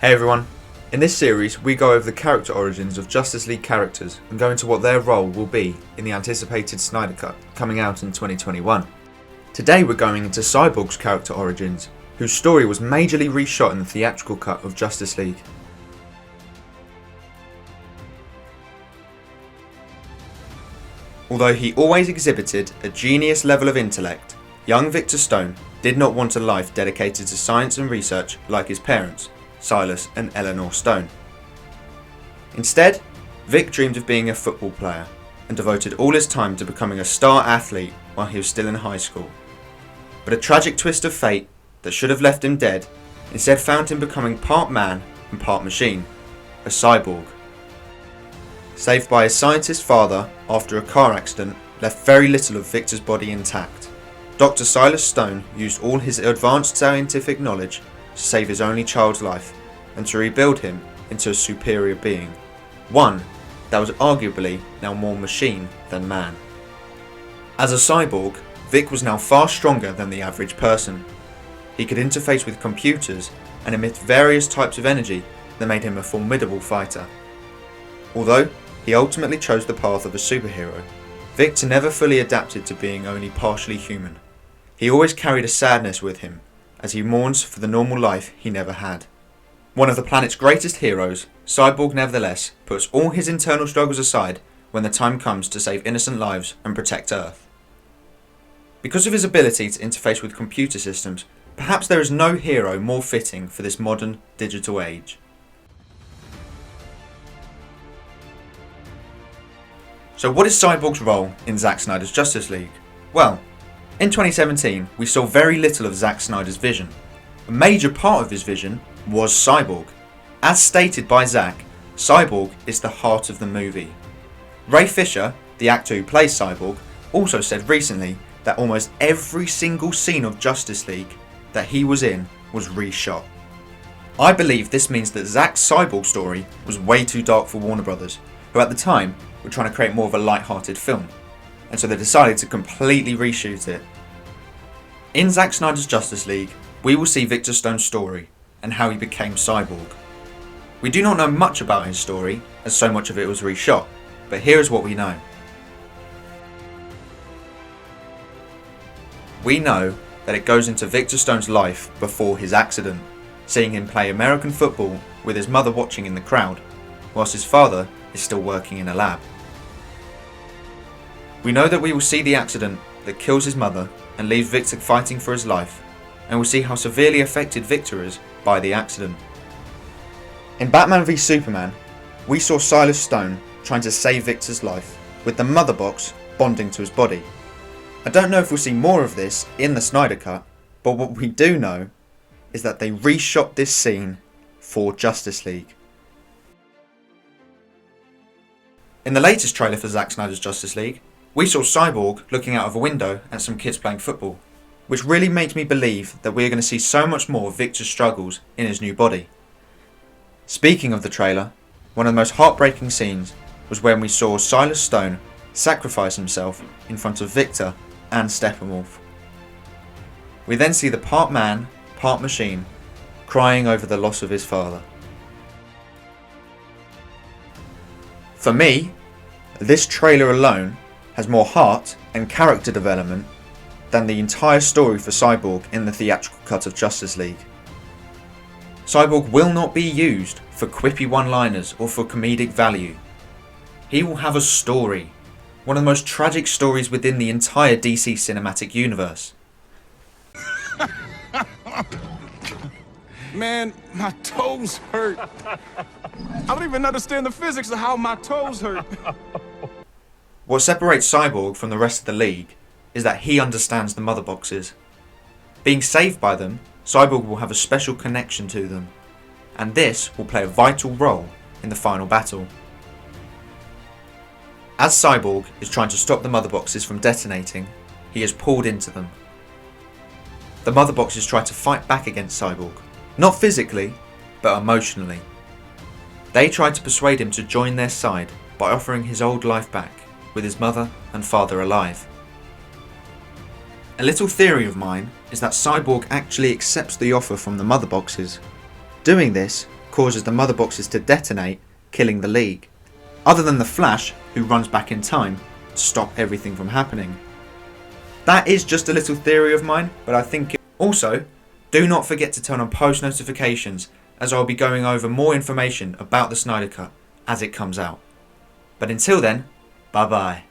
Hey everyone, in this series we go over the character origins of Justice League characters and go into what their role will be in the anticipated Snyder Cut coming out in 2021. Today we're going into Cyborg's character origins, whose story was majorly reshot in the theatrical cut of Justice League. Although he always exhibited a genius level of intellect, young Victor Stone did not want a life dedicated to science and research like his parents, Silas and Eleanor Stone. Instead, Vic dreamed of being a football player and devoted all his time to becoming a star athlete while he was still in high school. But a tragic twist of fate that should have left him dead instead found him becoming part man and part machine, a cyborg. Saved by his scientist father after a car accident left very little of Victor's body intact, Dr. Silas Stone used all his advanced scientific knowledge to save his only child's life and to rebuild him into a superior being, one that was arguably now more machine than man. As a cyborg, Vic was now far stronger than the average person. He could interface with computers and emit various types of energy that made him a formidable fighter. Although he ultimately chose the path of a superhero, Victor never fully adapted to being only partially human. He always carried a sadness with him, as he mourns for the normal life he never had. One of the planet's greatest heroes, Cyborg nevertheless puts all his internal struggles aside when the time comes to save innocent lives and protect Earth. Because of his ability to interface with computer systems, perhaps there is no hero more fitting for this modern digital age. So what is Cyborg's role in Zack Snyder's Justice League? Well, in 2017 we saw very little of Zack Snyder's vision. A major part of his vision was Cyborg. As stated by Zack, Cyborg is the heart of the movie. Ray Fisher, the actor who plays Cyborg, also said recently that almost every single scene of Justice League that he was in was reshot. I believe this means that Zack's Cyborg story was way too dark for Warner Brothers, who at the time were trying to create more of a light-hearted film, and so they decided to completely reshoot it. In Zack Snyder's Justice League, we will see Victor Stone's story and how he became Cyborg. We do not know much about his story, as so much of it was reshot, but here is what we know. We know that it goes into Victor Stone's life before his accident, seeing him play American football with his mother watching in the crowd, whilst his father is still working in a lab. We know that we will see the accident that kills his mother and leaves Victor fighting for his life, and we'll see how severely affected Victor is by the accident. In Batman v Superman, we saw Silas Stone trying to save Victor's life, with the mother box bonding to his body. I don't know if we'll see more of this in the Snyder Cut, but what we do know is that they reshot this scene for Justice League. In the latest trailer for Zack Snyder's Justice League, we saw Cyborg looking out of a window at some kids playing football, which really makes me believe that we are going to see so much more of Victor's struggles in his new body. Speaking of the trailer, one of the most heartbreaking scenes was when we saw Silas Stone sacrifice himself in front of Victor and Steppenwolf. We then see the part man, part machine crying over the loss of his father. For me, this trailer alone has more heart and character development than the entire story for Cyborg in the theatrical cut of Justice League. Cyborg will not be used for quippy one-liners or for comedic value. He will have a story, one of the most tragic stories within the entire DC cinematic universe. Man, my toes hurt. I don't even understand the physics of how my toes hurt. What separates Cyborg from the rest of the League is that he understands the mother boxes. Being saved by them, Cyborg will have a special connection to them, and this will play a vital role in the final battle. As Cyborg is trying to stop the mother boxes from detonating, he is pulled into them. The mother boxes try to fight back against Cyborg, not physically, but emotionally. They try to persuade him to join their side by offering his old life back, with his mother and father alive. A little theory of mine is that Cyborg actually accepts the offer from the mother boxes. Doing this causes the mother boxes to detonate, killing the League, other than the Flash, who runs back in time to stop everything from happening. That is just a little theory of mine, but I think also, do not forget to turn on post notifications, as I'll be going over more information about the Snyder Cut as it comes out. But until then, bye bye.